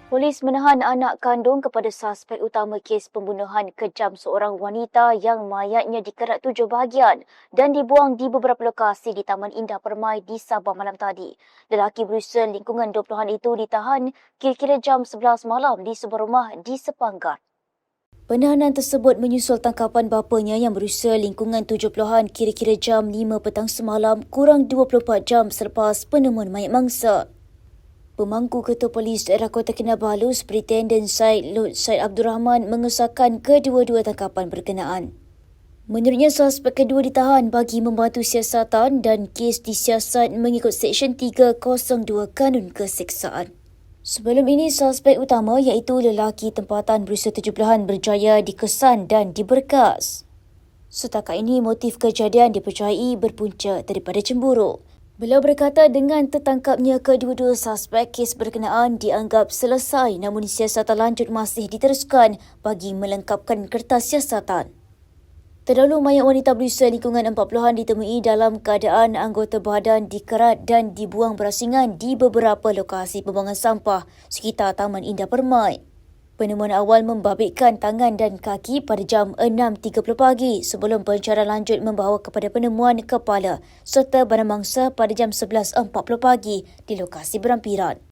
Polis menahan anak kandung kepada suspek utama kes pembunuhan kejam seorang wanita yang mayatnya dikerat 7 bahagian dan dibuang di beberapa lokasi di Taman Indah Permai di Sabah malam tadi. Lelaki berusia lingkungan 20-an itu ditahan kira-kira jam 11 malam di sebuah rumah di Sepanggar. Penahanan tersebut menyusul tangkapan bapanya yang berusia lingkungan 70-an kira-kira jam 5 petang semalam kurang 24 jam selepas penemuan mayat mangsa. Pemangku Ketua Polis Daerah Kota Kinabalu, Superintendent Syed Lut Syed Abdul Rahman mengesahkan kedua-dua tangkapan berkenaan. Menurutnya, suspek kedua ditahan bagi membantu siasatan dan kes disiasat mengikut Seksyen 302 Kanun Keseksaan. Sebelum ini, suspek utama iaitu lelaki tempatan berusia 70-an berjaya dikesan dan diberkas. Setakat ini, motif kejadian dipercayai berpunca daripada cemburu. Beliau berkata dengan tertangkapnya kedua-dua suspek, kes berkenaan dianggap selesai namun siasatan lanjut masih diteruskan bagi melengkapkan kertas siasatan. Terdahulu, mayat wanita berusia lingkungan 40-an ditemui dalam keadaan anggota badan dikerat dan dibuang berasingan di beberapa lokasi pembuangan sampah sekitar Taman Indah Permai. Penemuan awal membabitkan tangan dan kaki pada jam 6.30 pagi sebelum pencarian lanjut membawa kepada penemuan kepala serta barang mangsa pada jam 11.40 pagi di lokasi berampiran.